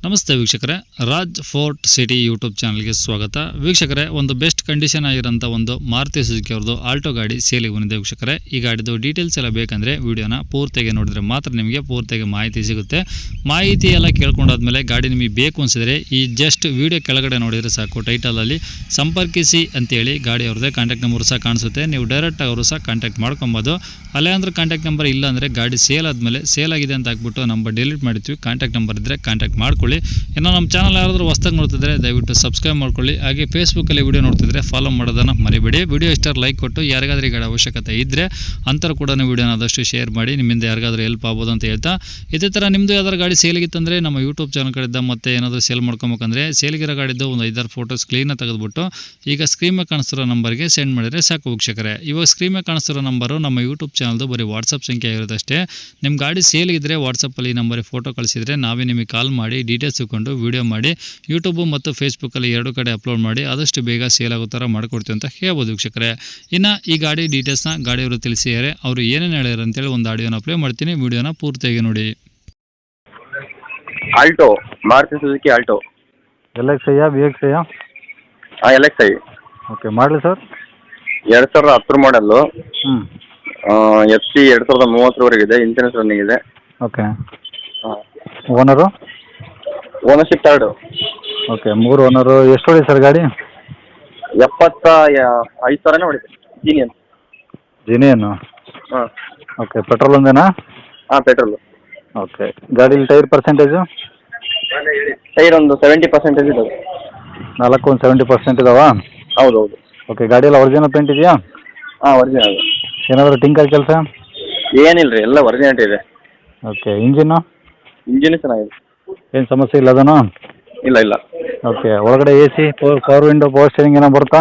ನಮಸ್ತೆ ವೀಕ್ಷಕರೇ, Raj fort city YouTube ಚಾನಲ್ಗೆ ಸ್ವಾಗತ. ವೀಕ್ಷಕರೇ, ಒಂದು ಬೆಸ್ಟ್ ಕಂಡೀಷನ್ ಆಗಿರೋಂಥ ಒಂದು ಮಾರುತಿ ಸುಜುಕಿ ಅವ್ರದ್ದು ಆಲ್ಟೋ ಗಾಡಿ ಸೇಲಿಗೆ ಬಂದಿದೆ. ವೀಕ್ಷಕರೇ, ಈ ಗಾಡಿದು ಡೀಟೇಲ್ಸ್ ಎಲ್ಲ ಬೇಕಂದರೆ ವಿಡಿಯೋನ ಪೂರ್ತಿಯಾಗಿ ನೋಡಿದ್ರೆ ಮಾತ್ರ ನಿಮಗೆ ಪೂರ್ತಿಯಾಗಿ ಮಾಹಿತಿ ಸಿಗುತ್ತೆ. ಮಾಹಿತಿ ಎಲ್ಲ ಕೇಳ್ಕೊಂಡಾದ್ಮೇಲೆ ಗಾಡಿ ನಿಮಗೆ ಬೇಕು ಅನಿಸಿದ್ರೆ ಈ ಜಸ್ಟ್ ವಿಡಿಯೋ ಕೆಳಗಡೆ ನೋಡಿದರೆ ಸಾಕು, ಟೈಟಲಲ್ಲಿ ಸಂಪರ್ಕಿಸಿ ಅಂತೇಳಿ ಗಾಡಿ ಅವ್ರದ್ದೇ ಕಾಂಟ್ಯಾಕ್ಟ್ ನಂಬರ್ ಸಹ ಕಾಣಿಸುತ್ತೆ. ನೀವು ಡೈರೆಕ್ಟಾಗಿ ಅವರು ಸಹ ಕಾಂಟ್ಯಾಕ್ಟ್ ಮಾಡ್ಕೊಬೋದು. ಅಲ್ಲೇ ಅಂದ್ರೆ ಕಾಂಟ್ಯಾಕ್ಟ್ ನಂಬರ್ ಇಲ್ಲ ಅಂದರೆ ಗಾಡಿ ಸೇಲ್ ಆದಮೇಲೆ ಸೇಲ್ ಆಗಿದೆ ಅಂತ ಹಾಕ್ಬಿಟ್ಟು ನಂಬರ್ ಡಿಲೀಟ್ ಮಾಡಿರ್ತೀವಿ. ಕಾಂಟ್ಯಾಕ್ಟ್ ನಂಬರ್ ಇದ್ದರೆ ಕಾಂಟ್ಯಾಕ್ಟ್ ಮಾಡ್ಕೊಳ್ಳಿ. ಇನ್ನು ನಮ್ಮ ಚಾನಲ್ ಯಾರಾದರೂ ಹೊಸದಾಗಿ ನೋಡ್ತಿದ್ರೆ ದಯವಿಟ್ಟು ಸಬ್ಸ್ಕ್ರೈಬ್ ಮಾಡ್ಕೊಳ್ಳಿ. ಹಾಗೆ ಫೇಸ್ಬುಕ್ಕಲ್ಲಿ ವಿಡಿಯೋ ನೋಡ್ತಿದ್ರೆ ಫಾಲೋ ಮಾಡೋದನ್ನು ಮರಿಬೇಡಿ. ವಿಡಿಯೋ ಇಷ್ಟ ಲೈಕ್ ಕೊಟ್ಟು ಯಾರಿಗಾದ್ರೂ ಈ ಗಾಡಿ ಅವಶ್ಯಕತೆ ಇದ್ದರೆ ಅಂಥವ್ರು ಕೂಡ ವಿಡಿಯೋನ ಆದಷ್ಟು ಶೇರ್ ಮಾಡಿ, ನಿಮ್ಮಿಂದ ಯಾರಿಗಾದ್ರೂ ಹೆಲ್ಪ್ ಆಗ್ಬೋದು ಅಂತ ಹೇಳ್ತಾ, ಇದೇ ಥರ ನಿಮ್ಮದು ಯಾವ್ದಾರು ಗಾಡಿ ಸೇಲಿಗಿತ್ತಂದರೆ ನಮ್ಮ ಯೂಟ್ಯೂಬ್ ಚಾನಲ್ ಕಡೆಯಿಂದ ಮತ್ತೆ ಏನಾದರೂ ಸೇಲ್ ಮಾಡ್ಕೊಬೇಕಂದ್ರೆ ಸೇಲಿಗಿರೋ ಗಾಡಿದ್ದು ಒಂದು 5-6 ಫೋಟೋಸ್ ಕ್ಲೀನಾಗಿ ತೆಗೆದುಬಿಟ್ಟು ಈಗ ಸ್ಕ್ರೀನ್ ಮೇಲೆ ಕಾಣಿಸ್ತಿರೋ ನಂಬರ್ಗೆ ಸೆಂಡ್ ಮಾಡಿದರೆ ಸಾಕು ವೀಕ್ಷಕರೇ. ಇವಾಗ ಸ್ಕ್ರೀನ್ ಮೇಲೆ ಕಾಣಿಸ್ತಿರೋ ನಂಬರು ನಮ್ಮ ಯೂಟ್ಯೂಬ್ ಚಾನಲ್ದು ಬರೀ ವಾಟ್ಸಪ್ ಸಂಖ್ಯೆ ಆಗಿರುತ್ತೆ ಅಷ್ಟೇ. ನಿಮ್ಮ ಗಾಡಿ ಸೇಲಿಗಿದ್ರೆ ವಾಟ್ಸಪ್ಪಲ್ಲಿ ಈ ನಂಬರಿಗೆ ಫೋಟೋ ಕಳಿಸಿದರೆ ನಾವೇ ನಿಮಗೆ ಕಾಲ್ ಮಾಡಿ ಡೀಟೇಲ್ಸ್ ತಗೊಂಡು ವಿಡಿಯೋ ಮಾಡಿ ಯೂಟ್ಯೂಬ್ ಮತ್ತು ಫೇಸ್ಬುಕ್ಕಲ್ಲಿ 2 ಕಡೆ ಅಪ್ಲೋಡ್ ಮಾಡಿ ಆದಷ್ಟು ಬೇಗ ಸೇಲ್ ಆಗೋ ಥರ ಮಾಡಿಕೊಡ್ತೀವಿ ಅಂತ ಹೇಳ್ಬೋದು ವೀಕ್ಷಕರೇ. ಇನ್ನು ಈ ಗಾಡಿ ಡೀಟೇಲ್ಸ್ನ ಗಾಡಿಯವರು ತಿಳಿಸಿದ್ದಾರೆ, ಅವರು ಏನೇನು ಹೇಳ್ಯಾರ ಅಂತೇಳಿ ಒಂದು ಆಡಿಯೋನ ಅಪ್ಲೈ ಮಾಡ್ತೀನಿ, ವಿಡಿಯೋನ ಪೂರ್ತಿಯಾಗಿ ನೋಡಿ. Alto, Maruti Suzuki Alto. LXIಯಾ VXIಯಾ? LXI. ಓಕೆ, ಮಾಡಲಿ ಸರ್? 2010 ಮಾಡಲ್ಲು. FC 2030ವರೆಗಿದೆ. ಇನ್ಸೂರೆನ್ಸ್ ರನ್ನಿಂಗ್ ಇದೆ. Okay. Owner? Ownership 3. Okay, 3 owner. ಎಷ್ಟು ಹೊಡಿ ಸರ್ ಗಾಡಿ? 75,000 ಹೊಡಿದೆ. ಜಿನಿಯನು? ಹಾಂ. ಓಕೆ, ಪೆಟ್ರೋಲ್ ಒಂದೇನಾ? ಹಾಂ, ಪೆಟ್ರೋಲು. ಓಕೆ, ಗಾಡೀಲಿ ಟೈರ್ ಪರ್ಸೆಂಟೇಜು? ಟೈರ್ ಒಂದು 70% ಇದಾವೆ. 4 ಒಂದು 70% ಇದಾವಾ? ಹೌದು ಹೌದು. ಓಕೆ, ಗಾಡಿ ಎಲ್ಲ ಒರಿಜಿನಲ್ ಪೇಂಟ್ ಇದೆಯಾ? ಹಾಂ, ಒರಿಜಿನಲ್. ಏನಾದರೂ ಟಿಂಕಲ್ ಕೆಲಸ? ಏನಿಲ್ಲ ರೀ, ಎಲ್ಲ ಒರಿಜಿನಲ್ ಇದೆ. Okay, engine? ಇಂಜಿನ್ ಚೆನ್ನಾಗಿದೆ. ಏನು ಸಮಸ್ಯೆ ಇಲ್ಲ ಅದನ್ನು? ಇಲ್ಲ ಇಲ್ಲ. ಓಕೆ, ಒಳಗಡೆ AC, power window, power steering ಏನೋ ಬರುತ್ತಾ?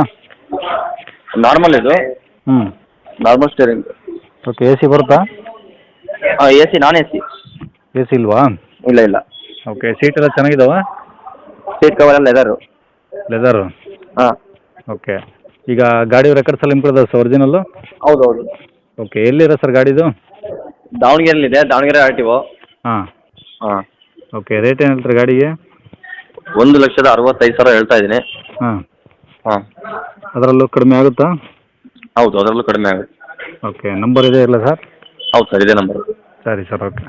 ನಾರ್ಮಲ್ ಇದು. Normal steering. ಓಕೆ, AC ಬರುತ್ತಾ? ಹಾಂ, AC, ನಾನ್ AC. AC ಇಲ್ವಾ? ಇಲ್ಲ ಇಲ್ಲ. ಓಕೆ, ಸೀಟ್ ಎಲ್ಲ ಚೆನ್ನಾಗಿದಾವಾ? ಸೀಟ್ ಕವರ್ ಎಲ್ಲ ಲೆದರು? ಹಾಂ. ಓಕೆ, ಈಗ ಗಾಡಿ ರೆಕಾರ್ಡ್ಸ್ ಎಲ್ಲ ಇಂಪ್ರೂವ್ ಸರ್ ಒರಿಜಿನಲ್ಲು? ಹೌದು ಹೌದು. ಓಕೆ, ಎಲ್ಲಿರೋ ಸರ್ ಗಾಡಿದು? ದಾವಣಗೆರೆಯಲ್ಲಿದೆ, ದಾವಣಗೆರೆ RTO. ಹಾಂ. ಹಾಂ. ಓಕೆ, ರೇಟ್ ಏನು ಹೇಳ್ತಾರೆ ಗಾಡಿಗೆ? 1,65,000 ಹೇಳ್ತಾ ಇದ್ದೀನಿ. ಹಾಂ. ಹಾಂ. ಅದರಲ್ಲೂ ಕಡಿಮೆ ಆಗುತ್ತಾ? ಹೌದು, ಅದರಲ್ಲೂ ಕಡಿಮೆ ಆಗುತ್ತೆ. ಓಕೆ, ನಂಬರ್ ಇದೆ ಇಲ್ಲ ಸರ್? ಹೌದು ಸರ್, ಇದೇ ನಂಬರ್. ಸರಿ ಸರ್, ಓಕೆ.